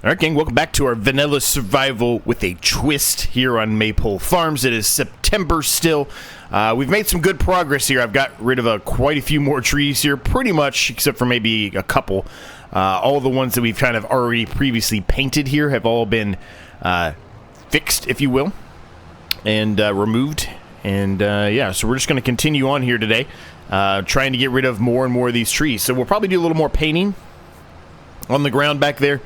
Alright, gang, welcome back to our vanilla survival with a twist here on Maypole Farms. It is September still. We've made some good progress here. I've got rid of quite a few more trees here, pretty much, except for maybe a couple. All the ones that we've kind of already previously painted here have all been fixed, if you will, and removed. And yeah, so we're just going to continue on here today, trying to get rid of more and more of these trees. So we'll probably do a little more painting on the ground back there.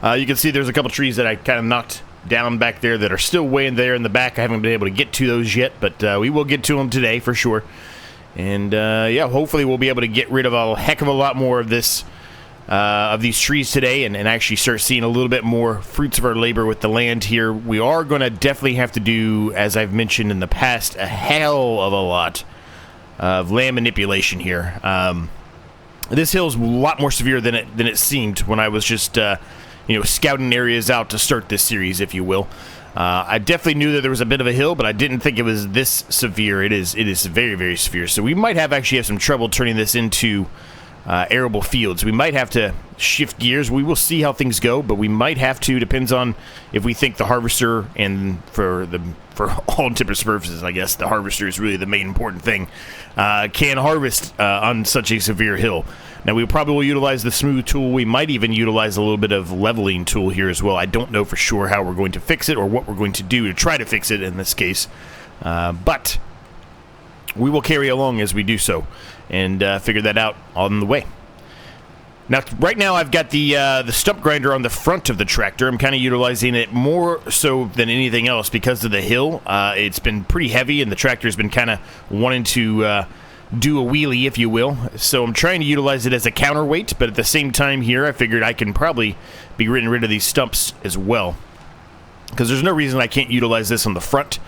You can see there's a couple trees that I kind of knocked down back there that are still way in there in the back. I haven't been able to get to those yet, but we will get to them today for sure. And yeah, hopefully we'll be able to get rid of a heck of a lot more of this, of these trees today, and actually start seeing a little bit more fruits of our labor with the land here. We are going to definitely have to do, as I've mentioned in the past, a hell of a lot of land manipulation here. This hill is a lot more severe than it seemed when I was just you know, scouting areas out to start this series, if you will. I definitely knew that there was a bit of a hill, but I didn't think it was this severe. It is very, very severe. So we might actually have some trouble turning this into arable fields. We might have to shift gears. We will see how things go, but we might have to. Depends on if we think the harvester, and for all intents and purposes, I guess the harvester is really the main important thing, can harvest on such a severe hill. Now, we probably will utilize the smooth tool. We might even utilize a little bit of leveling tool here as well. I don't know for sure how we're going to fix it or what we're going to do to try to fix it in this case. But we will carry along as we do so and figure that out on the way. Now, right now I've got the stump grinder on the front of the tractor. I'm kind of utilizing it more so than anything else because of the hill. It's been pretty heavy, and the tractor's been kind of wanting to do a wheelie, if you will. So I'm trying to utilize it as a counterweight, but at the same time here, I figured I can probably be getting rid of these stumps as well, because there's no reason I can't utilize this on the front.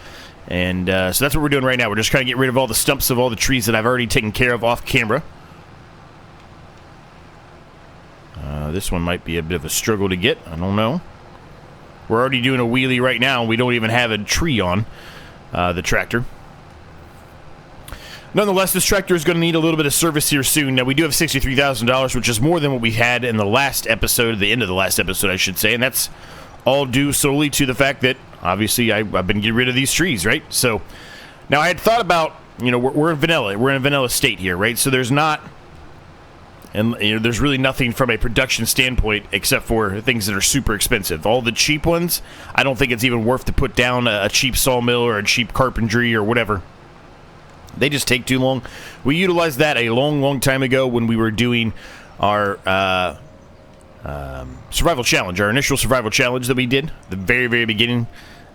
And so that's what we're doing right now. We're just trying to get rid of all the stumps of all the trees that I've already taken care of off camera. This one might be a bit of a struggle to get. I don't know. We're already doing a wheelie right now, and we don't even have a tree on the tractor. Nonetheless, this tractor is going to need a little bit of service here soon. Now, we do have $63,000, which is more than what we had in the last episode, the end of the last episode, I should say, and that's all due solely to the fact that, obviously, I've been getting rid of these trees, right? So, now I had thought about, you know, we're in vanilla. We're in a vanilla state here, right? So there's not, and you know, there's really nothing from a production standpoint except for things that are super expensive. All the cheap ones, I don't think it's even worth to put down a cheap sawmill or a cheap carpentry or whatever. They just take too long. We utilized that a long time ago when we were doing our survival challenge, our initial survival challenge that we did, the very beginning,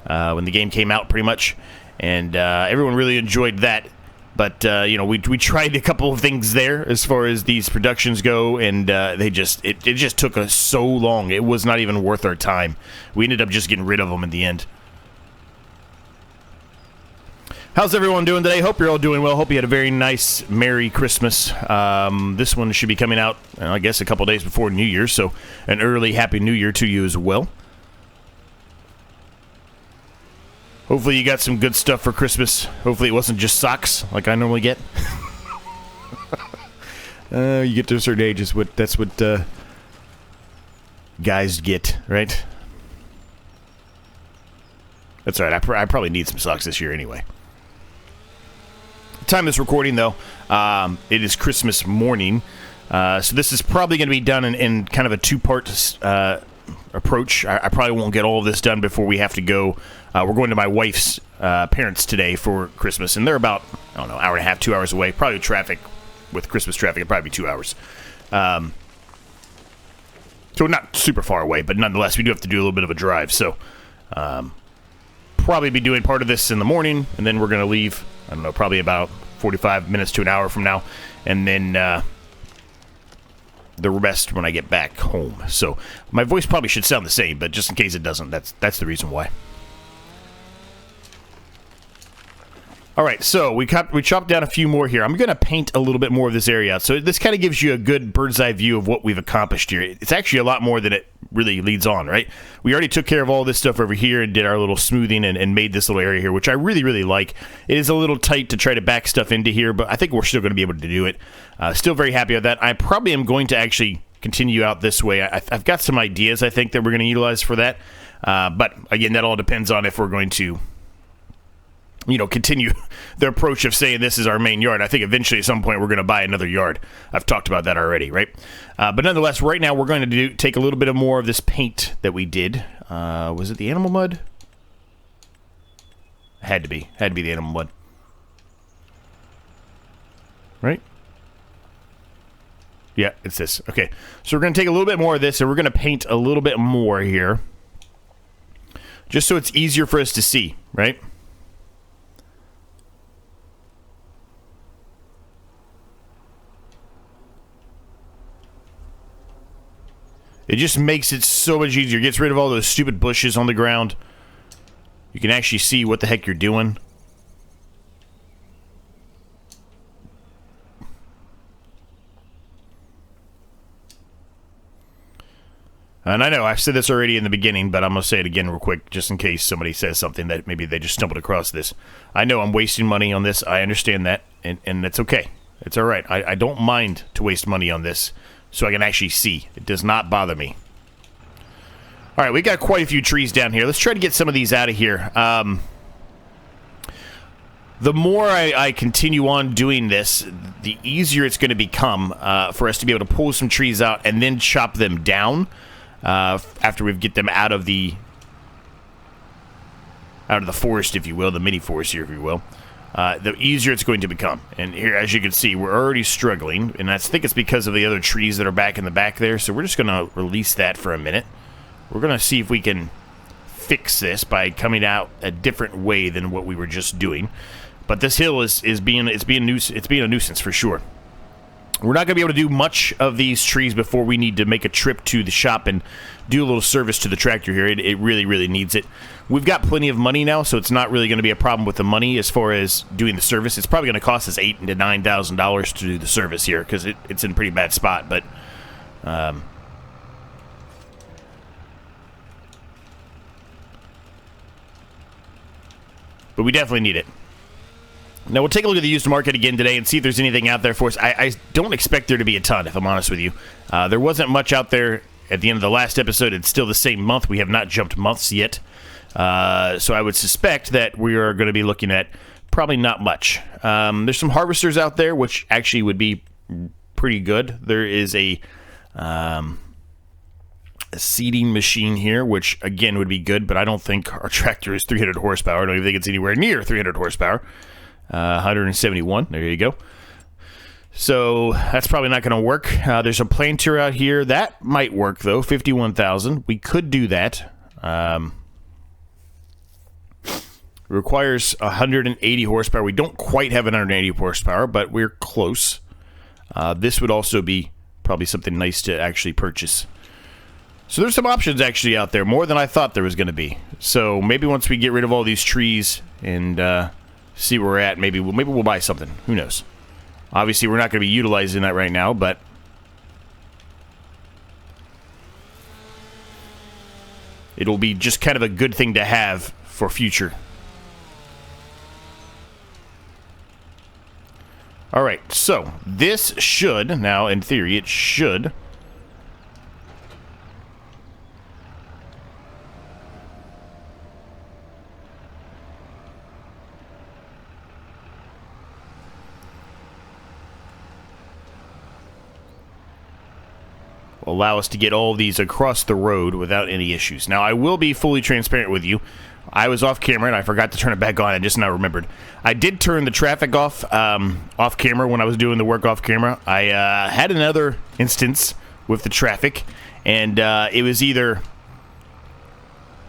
when the game came out pretty much, and everyone really enjoyed that. But you know, we tried a couple of things there as far as these productions go, and it just took us so long. It was not even worth our time. We ended up just getting rid of them in the end. How's everyone doing today? Hope you're all doing well. Hope you had a very nice, Merry Christmas. This one should be coming out, I guess, a couple days before New Year's, so an early Happy New Year to you as well. Hopefully you got some good stuff for Christmas. Hopefully it wasn't just socks, like I normally get. You get to a certain age, that's what guys get, right? That's all right. I probably need some socks this year anyway. Time this recording, though, it is Christmas morning, so this is probably going to be done in kind of a two-part approach. I probably won't get all of this done before we have to go. We're going to my wife's parents today for Christmas, and they're about, I don't know, hour and a half, 2 hours away. Probably traffic, with Christmas traffic, it'd probably be 2 hours. So not super far away, but nonetheless, we do have to do a little bit of a drive, so probably be doing part of this in the morning, and then we're going to leave, I don't know, probably about 45 minutes to an hour from now, and then the rest when I get back home. So my voice probably should sound the same, but just in case it doesn't, that's the reason why. All right, so we chopped down a few more here. I'm going to paint a little bit more of this area out. So this kind of gives you a good bird's eye view of what we've accomplished here. It's actually a lot more than it really leads on, right? We already took care of all this stuff over here and did our little smoothing and made this little area here, which I really like. It is a little tight to try to back stuff into here, but I think we're still going to be able to do it. Still very happy with that. I probably am going to actually continue out this way. I've got some ideas, I think, that we're going to utilize for that. But, again, that all depends on if we're going to, continue the approach of saying this is our main yard. I think eventually at some point we're going to buy another yard. I've talked about that already, right? But nonetheless, right now we're going to take a little bit of more of this paint that we did. Was it the animal mud? Had to be the animal mud. Right? Yeah, it's this. Okay, so we're going to take a little bit more of this, and we're going to paint a little bit more here. Just so it's easier for us to see, right? It just makes it so much easier. It gets rid of all those stupid bushes on the ground. You can actually see what the heck you're doing. And I know I've said this already in the beginning, but I'm going to say it again real quick, just in case somebody says something that maybe they just stumbled across this. I know I'm wasting money on this. I understand that, and that's okay. It's all right. I don't mind to waste money on this, so I can actually see. It does not bother me. All right, we got quite a few trees down here. Let's try to get some of these out of here. The more I continue on doing this, the easier it's going to become for us to be able to pull some trees out and then chop them down after we get them out of the forest, if you will, the mini forest here, if you will. The easier it's going to become. And here, as you can see, we're already struggling, and I think it's because of the other trees that are back in the back there, so we're just going to release that for a minute. We're going to see if we can fix this by coming out a different way than what we were just doing. But this hill is being a nuisance for sure. We're not going to be able to do much of these trees before we need to make a trip to the shop and do a little service to the tractor here. It really, really needs it. We've got plenty of money now, so it's not really going to be a problem with the money as far as doing the service. It's probably going to cost us $8,000 to $9,000 to do the service here because it's in a pretty bad spot. But we definitely need it. Now, we'll take a look at the used market again today and see if there's anything out there for us. I don't expect there to be a ton, if I'm honest with you. There wasn't much out there at the end of the last episode. It's still the same month. We have not jumped months yet. So I would suspect that we are going to be looking at probably not much. There's some harvesters out there, which actually would be pretty good. There is a seeding machine here, which, again, would be good, but I don't think our tractor is 300 horsepower. I don't even think it's anywhere near 300 horsepower. 171. There you go. So that's probably not going to work. There's a planter out here. That might work, though. 51,000. We could do that. Requires 180 horsepower. We don't quite have 180 horsepower, but we're close. This would also be probably something nice to actually purchase. So there's some options actually out there, more than I thought there was going to be. So maybe once we get rid of all these trees and see where we're at, maybe we'll buy something. Who knows? Obviously, we're not going to be utilizing that right now, but it'll be just kind of a good thing to have for future. All right, so this should, now in theory, it should allow us to get all of these across the road without any issues. Now, I will be fully transparent with you. I was off camera, and I forgot to turn it back on. I just now remembered. I did turn the traffic off off camera when I was doing the work off camera. I had another instance with the traffic, and it was either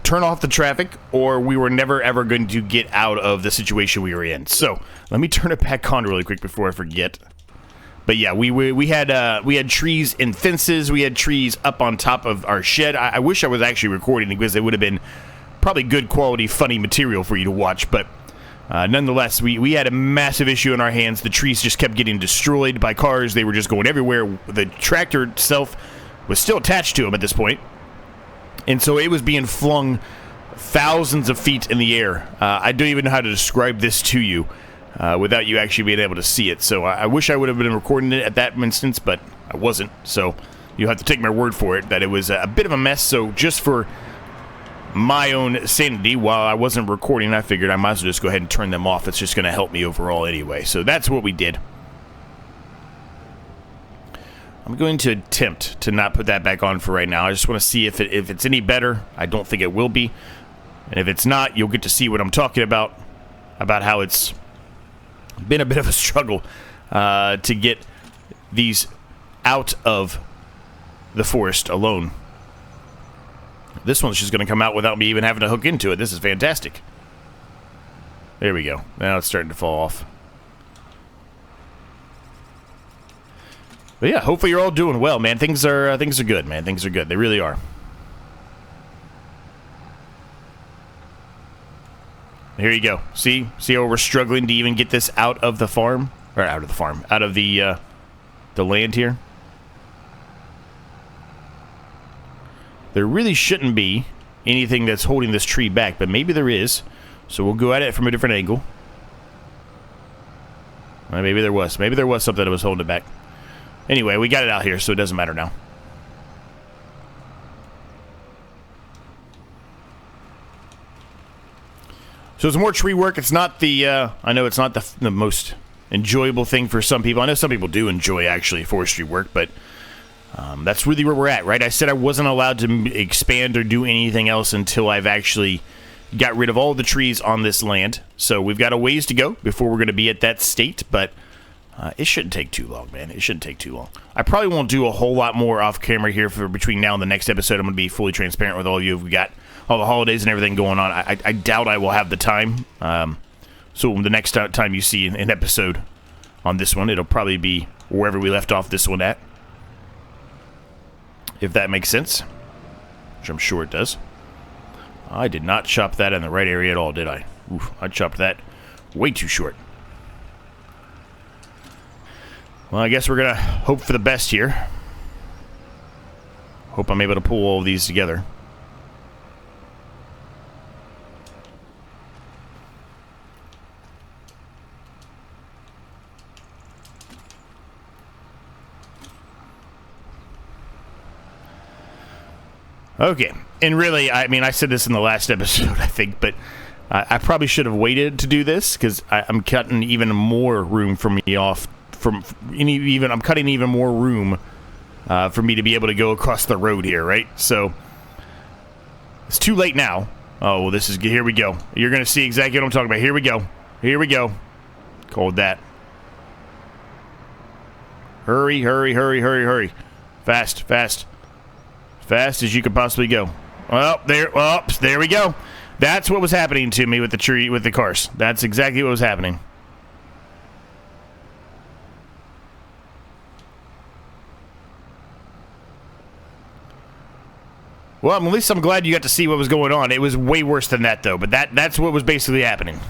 turn off the traffic or we were never, ever going to get out of the situation we were in. So let me turn it back on really quick before I forget. But yeah, we had trees and fences. We had trees up on top of our shed. I wish I was actually recording because it would have been probably good quality, funny material for you to watch. But nonetheless, we had a massive issue in our hands. The trees just kept getting destroyed by cars. They were just going everywhere. The tractor itself was still attached to them at this point. And so it was being flung thousands of feet in the air. I don't even know how to describe this to you. Without you actually being able to see it. So I wish I would have been recording it at that instance, but I wasn't. So you'll have to take my word for it that it was a bit of a mess. So just for my own sanity, while I wasn't recording, I figured I might as well just go ahead and turn them off. It's just going to help me overall anyway. So that's what we did. I'm going to attempt to not put that back on for right now. I just want to see if it's any better. I don't think it will be. And if it's not, you'll get to see what I'm talking about how it's been a bit of a struggle to get these out of the forest alone. This one's just going to come out without me even having to hook into it. This is fantastic. There we go. Now it's starting to fall off. But yeah, hopefully you're all doing well, man. Things are good, man. Things are good. They really are. Here you go. See how we're struggling to even get this out of the farm, or out of the land here. There really shouldn't be anything that's holding this tree back, but maybe there is. So we'll go at it from a different angle. Maybe there was something that was holding it back. Anyway, we got it out here, so it doesn't matter now. So it's more tree work. It's not the, I know it's not the most enjoyable thing for some people. I know some people do enjoy, actually, forestry work, but that's really where we're at, right? I said I wasn't allowed to expand or do anything else until I've actually got rid of all the trees on this land. So we've got a ways to go before we're going to be at that state, but it shouldn't take too long, man. It shouldn't take too long. I probably won't do a whole lot more off camera here for between now and the next episode. I'm going to be fully transparent with all of you. We've got all the holidays and everything going on. I doubt I will have the time. So the next time you see an episode on this one, it'll probably be wherever we left off this one at. If that makes sense. Which I'm sure it does. I did not chop that in the right area at all, did I? Oof, I chopped that way too short. Well, I guess we're going to hope for the best here. Hope I'm able to pull all of these together. Okay, and really, I mean, I said this in the last episode, I think, but I probably should have waited to do this because I'm cutting even more room for me off. I'm cutting even more room for me to be able to go across the road here, right? So it's too late now. Oh, well, here we go. You're going to see exactly what I'm talking about. Here we go. Here we go. Called that. Hurry, hurry, hurry, hurry, hurry. Fast, fast. Fast as you could possibly go. Well, there we go. That's what was happening to me with the tree, with the cars. That's exactly what was happening. Well, at least I'm glad you got to see what was going on. It was way worse than that, though. But that's what was basically happening.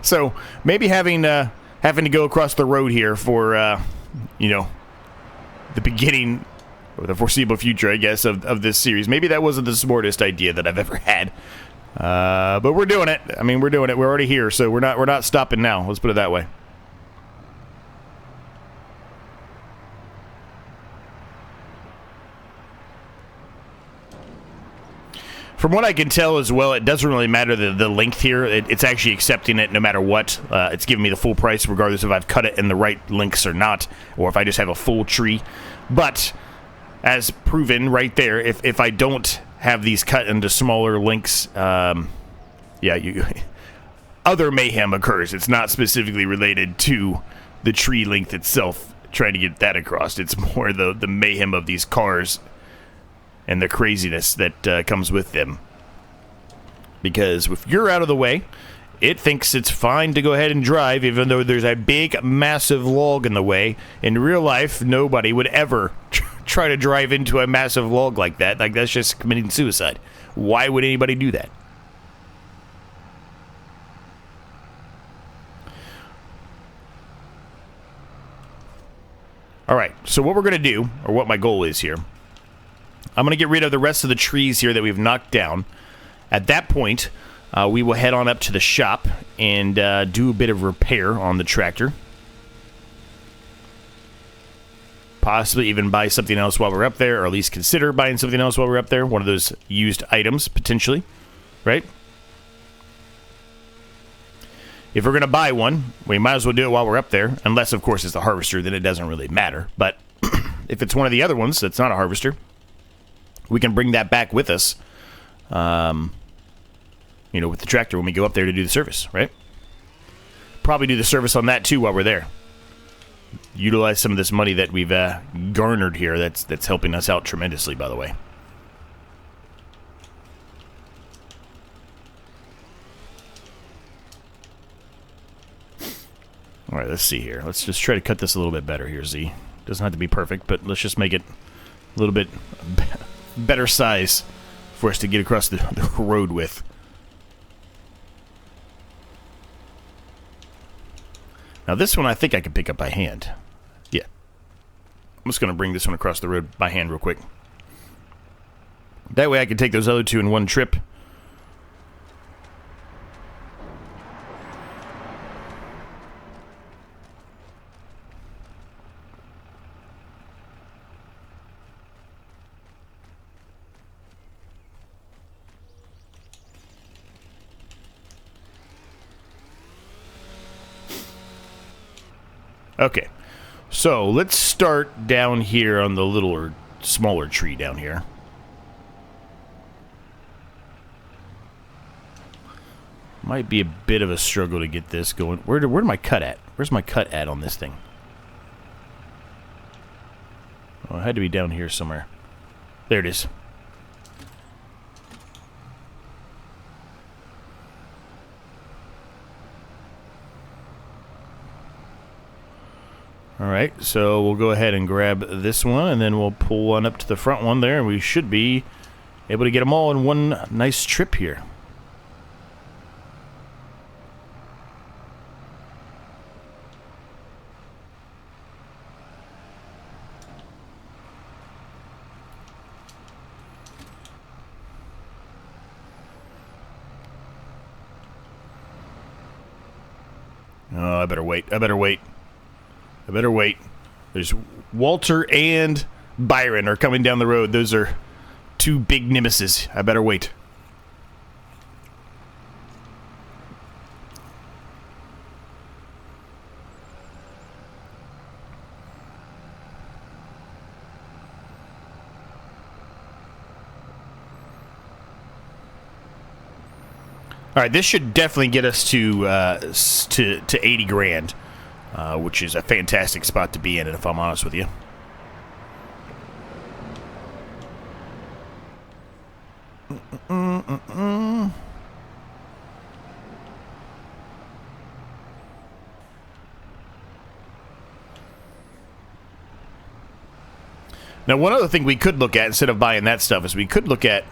So maybe having to go across the road here for the beginning or the foreseeable future, I guess, of this series. Maybe that wasn't the smartest idea that I've ever had. But we're doing it. I mean, we're doing it. We're already here, so we're not stopping now. Let's put it that way. From what I can tell as well, it doesn't really matter the length here. It's actually accepting it no matter what. It's giving me the full price regardless if I've cut it in the right lengths or not, or if I just have a full tree. But as proven right there, if I don't have these cut into smaller lengths, other mayhem occurs. It's not specifically related to the tree length itself, trying to get that across. It's more the mayhem of these cars and the craziness that comes with them. Because if you're out of the way, it thinks it's fine to go ahead and drive, even though there's a big, massive log in the way. In real life, nobody would ever try to drive into a massive log like that. Like, that's just committing suicide. Why would anybody do that? Alright, so what we're going to do, or what my goal is here, I'm going to get rid of the rest of the trees here that we've knocked down. At that point, we will head on up to the shop and do a bit of repair on the tractor. possibly even buy something else while we're up there, or at least consider buying something else while we're up there. One of those used items, potentially, right? If we're going to buy one, we might as well do it while we're up there. Unless, of course, it's the harvester, then it doesn't really matter. But if it's one of the other ones that's not a harvester, we can bring that back with us, you know, with the tractor when we go up there to do the service, right? Probably do the service on that, too, while we're there. Utilize some of this money that we've garnered here. That's helping us out tremendously, by the way. All right, let's see here. Let's just try to cut this a little bit better here, Z. Doesn't have to be perfect, but let's just make it a little bit better size for us to get across the road with. Now, this one I think I can pick up by hand. Yeah. I'm just going to bring this one across the road by hand real quick. That way I can take those other two in one trip. Okay, so let's start down here on the littler, smaller tree down here. Might be a bit of a struggle to get this going. Where's my cut at? Where's my cut at on this thing? Oh, it had to be down here somewhere. There it is. Alright, so we'll go ahead and grab this one, and then we'll pull one up to the front one there, and we should be able to get them all in one nice trip here. Oh, I better wait. I better wait. I better wait. There's Walter and Byron are coming down the road. Those are two big nemesis. I better wait. All right, this should definitely get us to 80 grand. Which is a fantastic spot to be in, if I'm honest with you. Now, one other thing we could look at, instead of buying that stuff, is we could look at,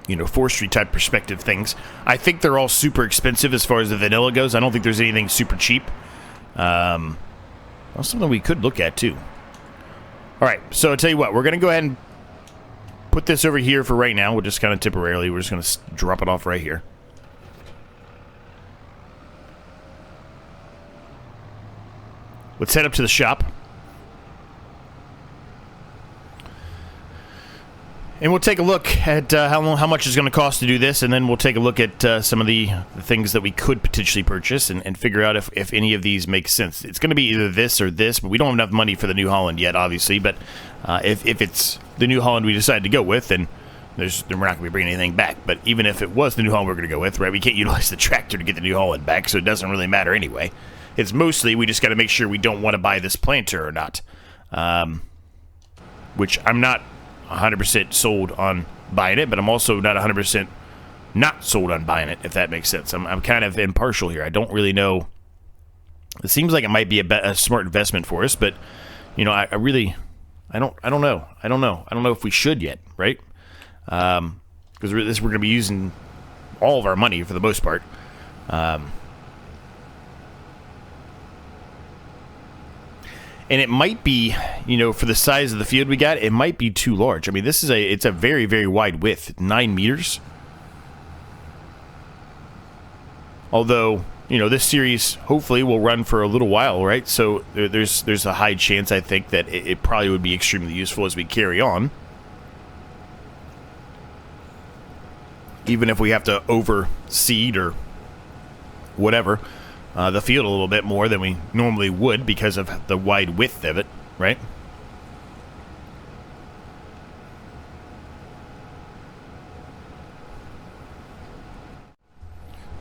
you know, forestry type perspective things. I think they're all super expensive as far as the vanilla goes. I don't think there's anything super cheap. That's something we could look at too. All right, so I'll tell you what, we're going to go ahead and put this over here for right now. We'll just kind of temporarily, we're just going to drop it off right here. Let's head up to the shop. And we'll take a look at how much it's going to cost to do this, and then we'll take a look at some of the things that we could potentially purchase and figure out if any of these make sense. It's going to be either this or this, but we don't have enough money for the New Holland yet, obviously. But if it's the New Holland we decide to go with, then we're not going to be bringing anything back. But even if it was the New Holland we're going to go with, right, we can't utilize the tractor to get the New Holland back, so it doesn't really matter anyway. It's mostly we just got to make sure we don't want to buy this planter or not, which I'm not 100% sold on buying it, but I'm also not 100% not sold on buying it, if that makes sense. I'm kind of impartial here. I don't really know. It seems like it might be a smart investment for us, but you know, I don't know. I don't know if we should yet, right? Because we're going to be using all of our money for the most part. And it might be, you know, for the size of the field we got, it might be too large. I mean, it's a very, very wide width, 9 meters. Although, you know, this series hopefully will run for a little while, right? So there's a high chance, I think, that it probably would be extremely useful as we carry on. Even if we have to overseed or whatever the field a little bit more than we normally would because of the wide width of it, right?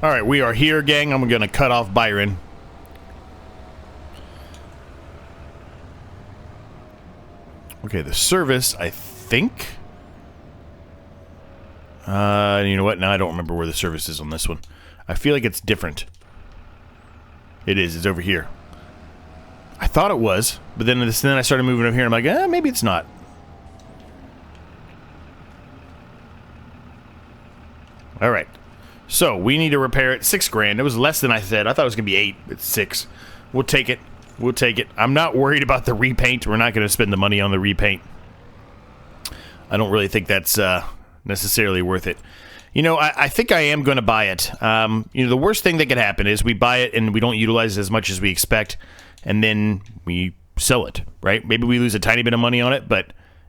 All right, we are here, gang. I'm going to cut off Byron. Okay, the service, I think. You know what? Now I don't remember where the service is on this one. I feel like it's different. It is. It's over here. I thought it was, but then I started moving over here, and I'm like, maybe it's not. All right. So, we need to repair it. $6,000. It was less than I said. I thought it was going to be 8. It's 6. We'll take it. We'll take it. I'm not worried about the repaint. We're not going to spend the money on the repaint. I don't really think that's necessarily worth it. You know, I think I am going to buy it. You know, the worst thing that could happen is we buy it and we don't utilize it as much as we expect, and then we sell it, right? Maybe we lose a tiny bit of money on it, but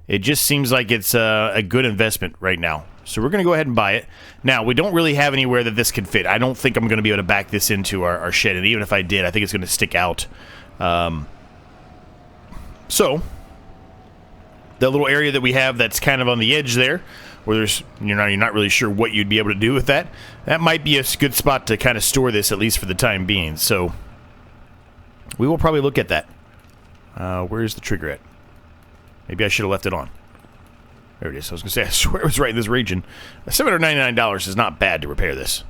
it just seems like it's a good investment right now. So we're going to go ahead and buy it. Now, we don't really have anywhere that this could fit. I don't think I'm going to be able to back this into our shed, and even if I did, I think it's going to stick out. So, that little area that we have that's kind of on the edge there, where there's you're not really sure what you'd be able to do with that, that might be a good spot to kind of store this, at least for the time being. So, we will probably look at that. Where's the trigger at? Maybe I should have left it on. There it is. I was going to say, I swear it was right in this region. $799 is not bad to repair this.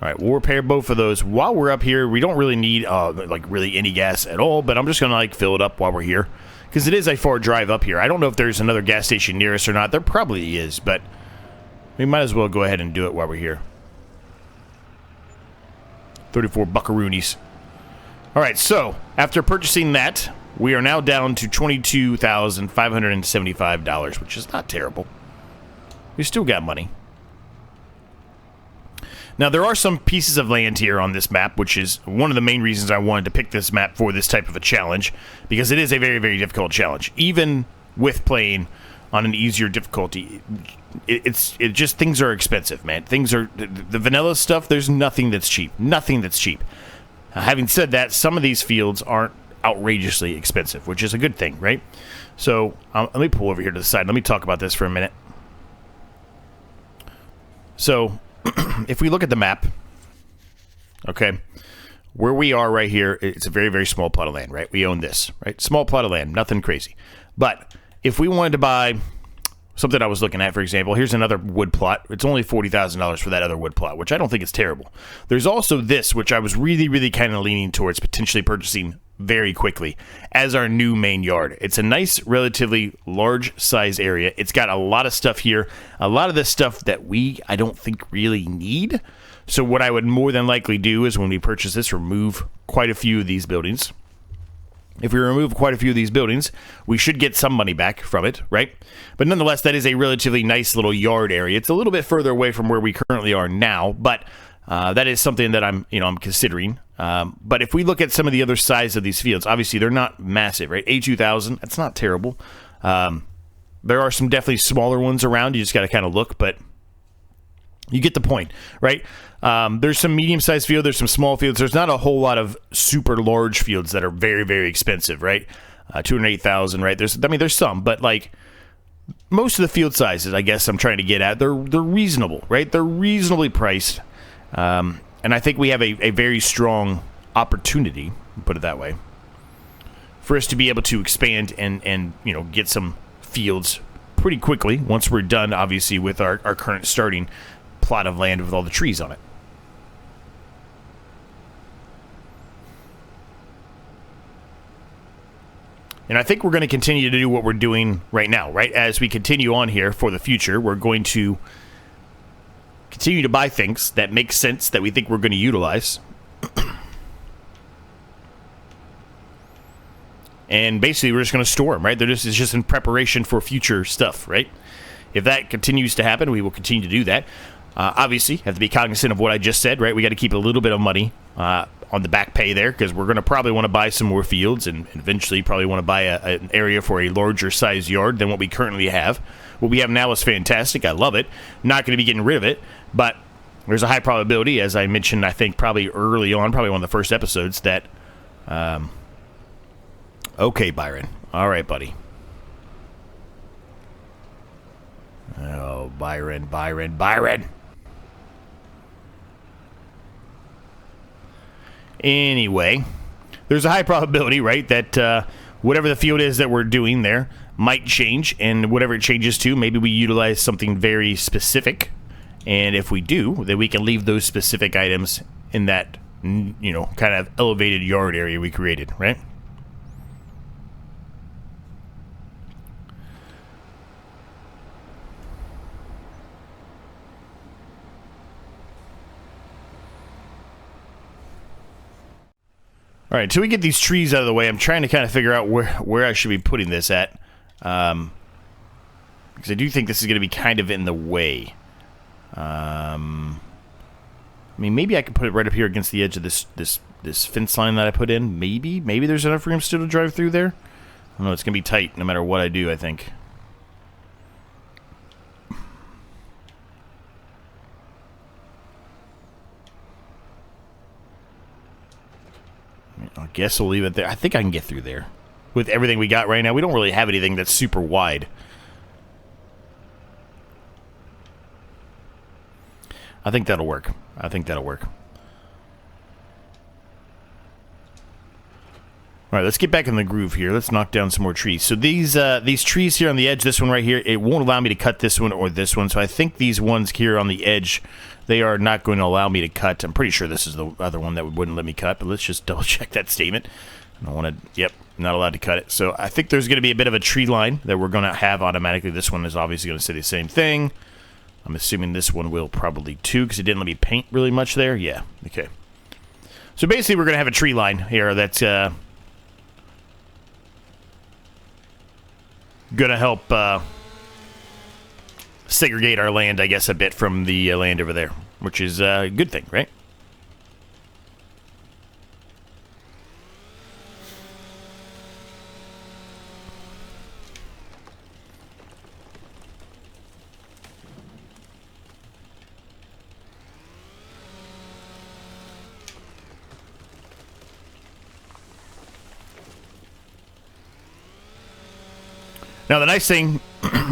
All right, we'll repair both of those. While we're up here, we don't really need, like, really any gas at all, but I'm just going to, like, fill it up while we're here. Because it is a far drive up here. I don't know if there's another gas station near us or not. There probably is, but we might as well go ahead and do it while we're here. 34 buckaroonies. All right, so after purchasing that, we are now down to $22,575, which is not terrible. We still got money. Now, there are some pieces of land here on this map, which is one of the main reasons I wanted to pick this map for this type of a challenge, because it is a very, very difficult challenge. Even with playing on an easier difficulty, it just, things are expensive, man. Things are, the vanilla stuff, there's nothing that's cheap. Nothing that's cheap. Having said that, some of these fields aren't outrageously expensive, which is a good thing, right? So, let me pull over here to the side. Let me talk about this for a minute. So, if we look at the map, okay, where we are right here, it's a very, very small plot of land, right? We own this, right? Small plot of land, nothing crazy. But if we wanted to buy something I was looking at, for example, here's another wood plot. It's only $40,000 for that other wood plot, which I don't think is terrible. There's also this, which I was really, really kind of leaning towards potentially purchasing very quickly as our new main yard. It's a nice, relatively large size area. It's got a lot of stuff here, a lot of the stuff that I don't think really need. So what I would more than likely do is when we purchase this, remove quite a few of these buildings. If we remove quite a few of these buildings, we should get some money back from it, right? But nonetheless, that is a relatively nice little yard area. It's a little bit further away from where we currently are now, but that is something that I'm considering. But if we look at some of the other size of these fields, obviously they're not massive, right? A2000, that's not terrible. There are some definitely smaller ones around. You just got to kind of look, but you get the point, right? There's some medium-sized fields. There's some small fields. There's not a whole lot of super large fields that are very, very expensive, right? 208,000, right? There's some, but like most of the field sizes, I guess I'm trying to get at, they're reasonable, right? They're reasonably priced, and I think we have a very strong opportunity, put it that way, for us to be able to expand and get some fields pretty quickly once we're done, obviously, with our current starting plot of land with all the trees on it. And I think we're going to continue to do what we're doing right now, right? As we continue on here for the future, we're going to continue to buy things that make sense, that we think we're going to utilize. And basically, we're just going to store them, right? It's just in preparation for future stuff, right? If that continues to happen, we will continue to do that. Obviously, have to be cognizant of what I just said, right? We got to keep a little bit of money on the back pay there, because we're going to probably want to buy some more fields, and eventually probably want to buy an area for a larger size yard than what we currently have. What we have now is fantastic. I love it. Not going to be getting rid of it, but there's a high probability, as I mentioned, I think probably early on, probably one of the first episodes, that... okay, Byron. All right, buddy. Oh, Byron. Anyway, there's a high probability, right, that whatever the field is that we're doing there might change, and whatever it changes to, maybe we utilize something very specific, and if we do, then we can leave those specific items in that, you know, kind of elevated yard area we created, right? All right, till we get these trees out of the way, I'm trying to kind of figure out where I should be putting this at. Because I do think this is going to be kind of in the way. I mean, maybe I could put it right up here against the edge of this fence line that I put in. Maybe there's enough room still to drive through there. I don't know, it's going to be tight no matter what I do, I think. I guess we'll leave it there. I think I can get through there. With everything we got right now, we don't really have anything that's super wide. I think that'll work. All right, let's get back in the groove here. Let's knock down some more trees. So these trees here on the edge, this one right here, it won't allow me to cut this one or this one. So I think these ones here on the edge, they are not going to allow me to cut. I'm pretty sure this is the other one that wouldn't let me cut, but let's just double check that statement. I don't want to, yep, not allowed to cut it. So I think there's going to be a bit of a tree line that we're going to have automatically. This one is obviously going to say the same thing. I'm assuming this one will probably too, because it didn't let me paint really much there. Yeah, okay. So basically we're going to have a tree line here that's going to help segregate our land, I guess, a bit from the land over there, which is a good thing, right? Now, the nice thing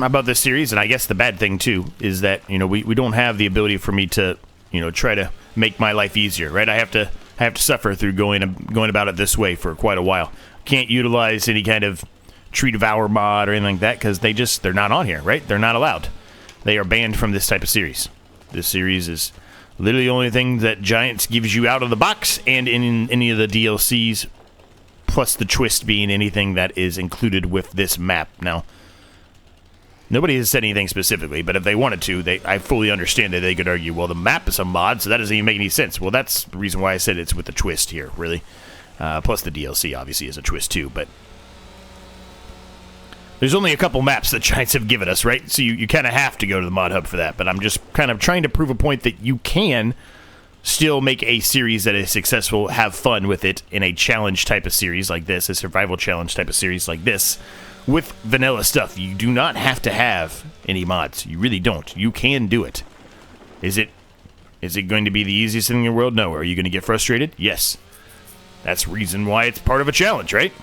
about this series, and I guess the bad thing too, is that, you know, we don't have the ability for me to, you know, try to make my life easier, right? I have to suffer through going about it this way for quite a while. Can't utilize any kind of tree devour mod or anything like that, because they're not on here, right? They're not allowed. They are banned from this type of series. This series is literally the only thing that Giants gives you out of the box, and in any of the DLCs, plus the twist being anything that is included with this map. Now, nobody has said anything specifically, but if they wanted to, I fully understand that they could argue, well, the map is a mod, so that doesn't even make any sense. Well, that's the reason why I said it's with the twist here, really. Plus the DLC, obviously, is a twist too, but there's only a couple maps that Giants have given us, right? So you kind of have to go to the mod hub for that, but I'm just kind of trying to prove a point that you can still make a series that is successful, have fun with it in a challenge type of series like this, a survival challenge type of series like this, with vanilla stuff. You do not have to have any mods. You really don't. You can do it. Is it going to be the easiest thing in the world? No. Are you going to get frustrated? Yes. That's the reason why it's part of a challenge, right?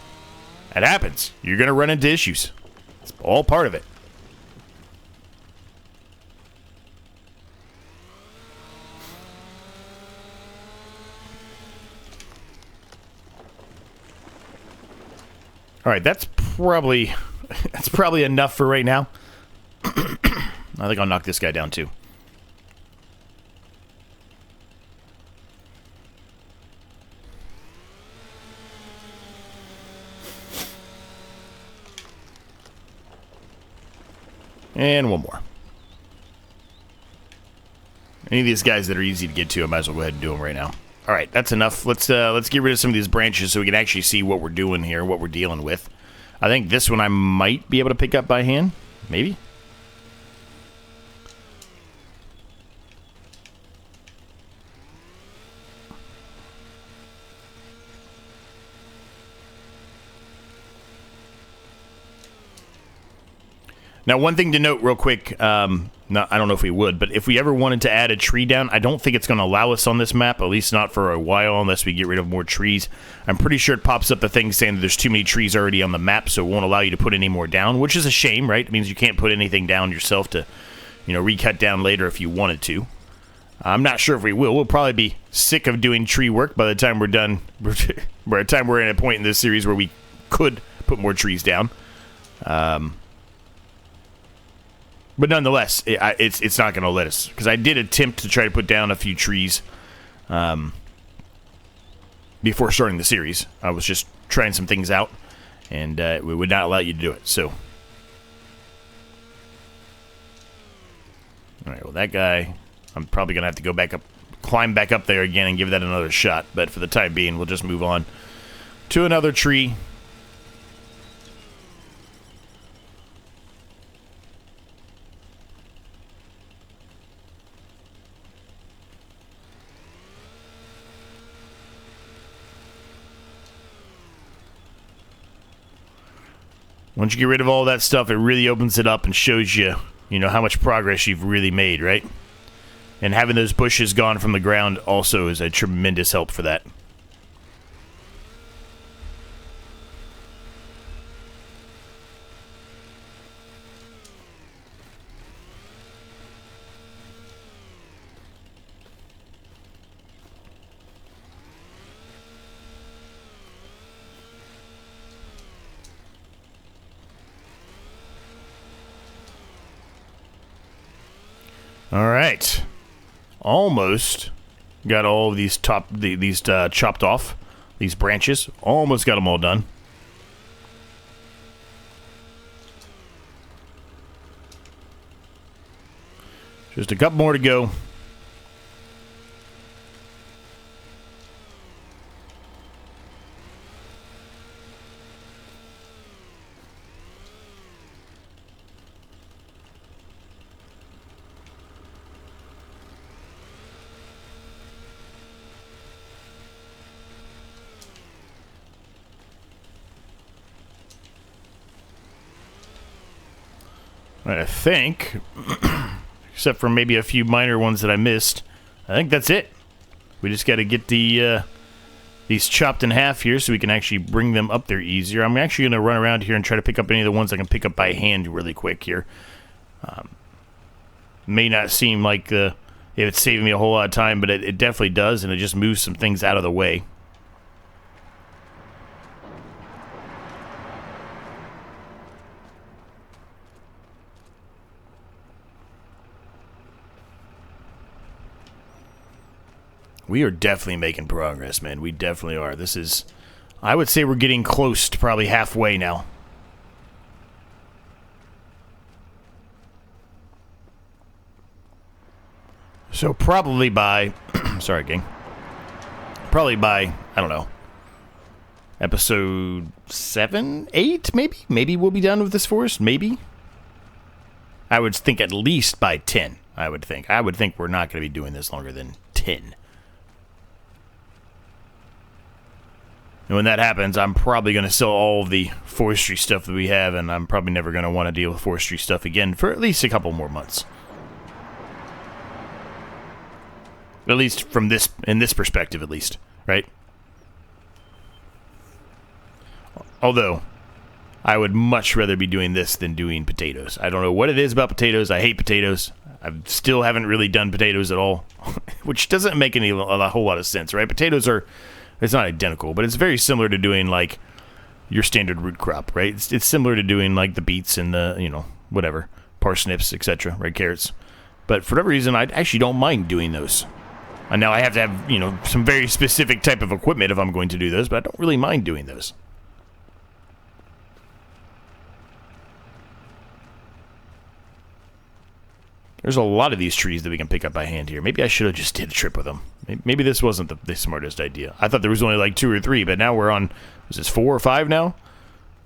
It happens. You're going to run into issues. It's all part of it. All right, that's probably enough for right now. I think I'll knock this guy down too. And one more. Any of these guys that are easy to get to, I might as well go ahead and do them right now. All right, that's enough. Let's get rid of some of these branches so we can actually see what we're doing here, what we're dealing with. I think this one I might be able to pick up by hand. Maybe. Now, one thing to note real quick, I don't know if we would, but if we ever wanted to add a tree down, I don't think it's going to allow us on this map, at least not for a while, unless we get rid of more trees. I'm pretty sure it pops up the thing saying that there's too many trees already on the map, so it won't allow you to put any more down, which is a shame, right? It means you can't put anything down yourself to, recut down later if you wanted to. I'm not sure if we will. We'll probably be sick of doing tree work by the time we're done. By the time we're at a point in this series where we could put more trees down. But nonetheless, it's not going to let us. Because I did attempt to try to put down a few trees before starting the series. I was just trying some things out, and we would not allow you to do it. So, all right. Well, that guy, I'm probably going to have to go back up, climb back up there again, and give that another shot. But for the time being, we'll just move on to another tree. Once you get rid of all that stuff, it really opens it up and shows you, how much progress you've really made, right? And having those bushes gone from the ground also is a tremendous help for that. All right, almost got all of these chopped off, these branches. Almost got them all done. Just a couple more to go. I think, except for maybe a few minor ones that I missed, I think that's it. We just got to get these chopped in half here so we can actually bring them up there easier. I'm actually going to run around here and try to pick up any of the ones I can pick up by hand really quick here. May not seem like it's saving me a whole lot of time, but it definitely does, and it just moves some things out of the way. We are definitely making progress, man. We definitely are. This is, I would say we're getting close to probably halfway now. So probably by, sorry, gang. Probably by, I don't know, episode 7, 8, maybe? Maybe we'll be done with this forest, maybe? I would think at least by 10, I would think. I would think we're not going to be doing this longer than 10. And when that happens, I'm probably going to sell all of the forestry stuff that we have, and I'm probably never going to want to deal with forestry stuff again for at least a couple more months. At least from in this perspective, at least, right? Although, I would much rather be doing this than doing potatoes. I don't know what it is about potatoes. I hate potatoes. I still haven't really done potatoes at all, which doesn't make a whole lot of sense, right? Potatoes are... It's not identical, but it's very similar to doing, like, your standard root crop, right? It's similar to doing, like, the beets and the, whatever, parsnips, etc., right, carrots. But for whatever reason, I actually don't mind doing those. And now I have to have, some very specific type of equipment if I'm going to do those, but I don't really mind doing those. There's a lot of these trees that we can pick up by hand here. Maybe I should have just did a trip with them. Maybe this wasn't the smartest idea. I thought there was only like 2 or 3, but now we're on, is this 4 or 5 now?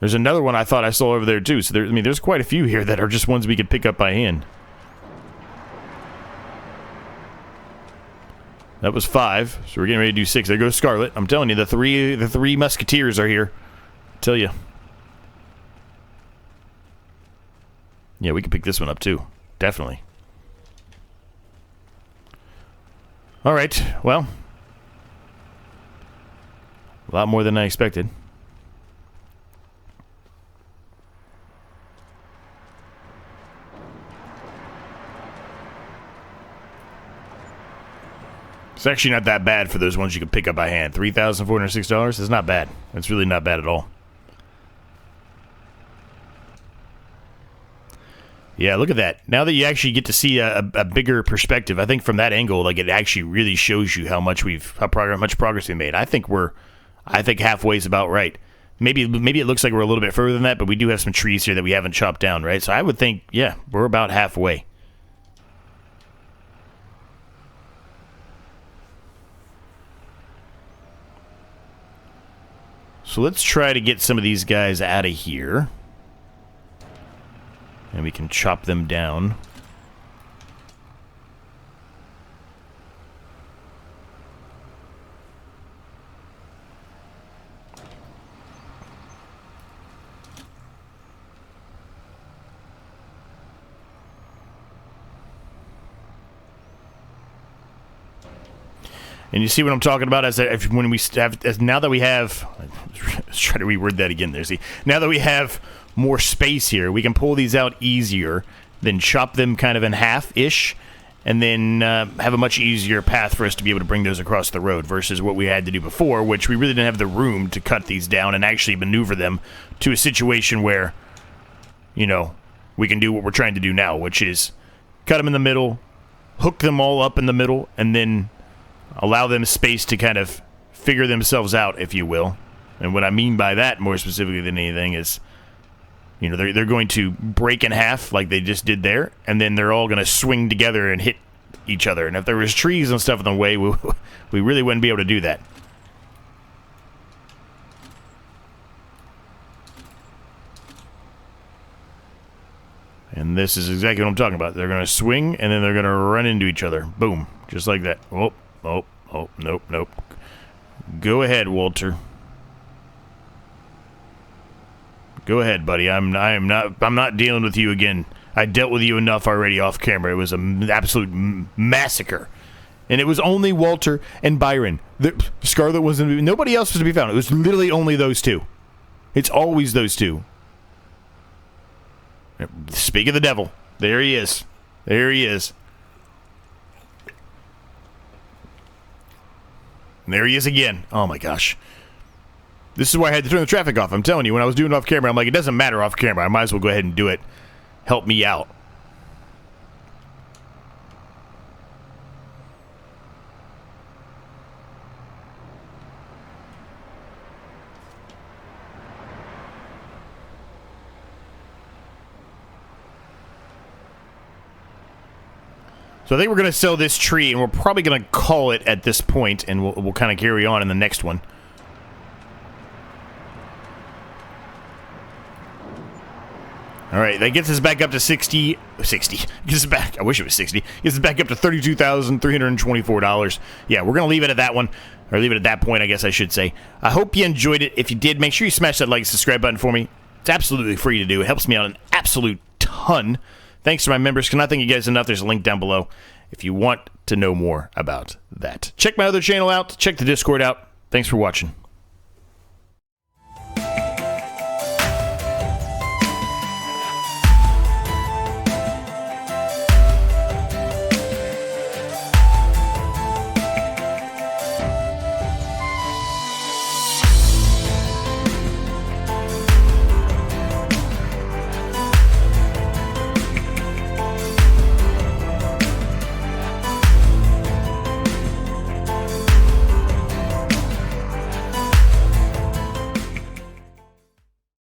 There's another one I thought I saw over there too. So there's quite a few here that are just ones we could pick up by hand. That was 5, so we're getting ready to do 6. There goes Scarlet. I'm telling you, the three musketeers are here. I tell you. Yeah, we can pick this one up too. Definitely. All right, well. A lot more than I expected. It's actually not that bad for those ones you can pick up by hand. $3,406 is not bad. It's really not bad at all. Yeah, look at that. Now that you actually get to see a bigger perspective, I think from that angle, like, it actually really shows you how much progress we made. I think halfway is about right. Maybe it looks like we're a little bit further than that, but we do have some trees here that we haven't chopped down, right? So I would think, yeah, we're about halfway. So let's try to get some of these guys out of here. And we can chop them down. And you see what I'm talking about now that we have, let's try to reword that again there, see. Now that we have more space here, we can pull these out easier, then chop them kind of in half-ish, and then have a much easier path for us to be able to bring those across the road versus what we had to do before, which we really didn't have the room to cut these down and actually maneuver them to a situation where, you know, we can do what we're trying to do now, which is cut them in the middle, hook them all up in the middle, and then allow them space to kind of figure themselves out, if you will. And what I mean by that, more specifically than anything, is, you know, they're going to break in half like they just did there, and then they're all going to swing together and hit each other. And if there was trees and stuff in the way, we really wouldn't be able to do that. And this is exactly what I'm talking about. They're going to swing, and then they're going to run into each other. Boom. Just like that. Oh, nope. Go ahead, Walter. Go ahead, buddy. I'm not dealing with you again. I dealt with you enough already off camera. It was an absolute massacre. And it was only Walter and Byron. Scarlet wasn't... Nobody else was to be found. It was literally only those two. It's always those two. Speak of the devil. There he is. There he is. And there he is again. Oh my gosh. This is why I had to turn the traffic off. I'm telling you, when I was doing it off camera, I'm like, it doesn't matter off camera. I might as well go ahead and do it. Help me out. So I think we're going to sell this tree, and we're probably going to call it at this point, and we'll kind of carry on in the next one. All right, that gets us back up to 60. Gets us back. I wish it was 60. Gets us back up to $32,324. Yeah, we're going to leave it at that one, or leave it at that point, I guess I should say. I hope you enjoyed it. If you did, make sure you smash that like and subscribe button for me. It's absolutely free to do. It helps me out an absolute ton. Thanks to my members. Cannot thank you guys enough. There's a link down below if you want to know more about that. Check my other channel out. Check the Discord out. Thanks for watching.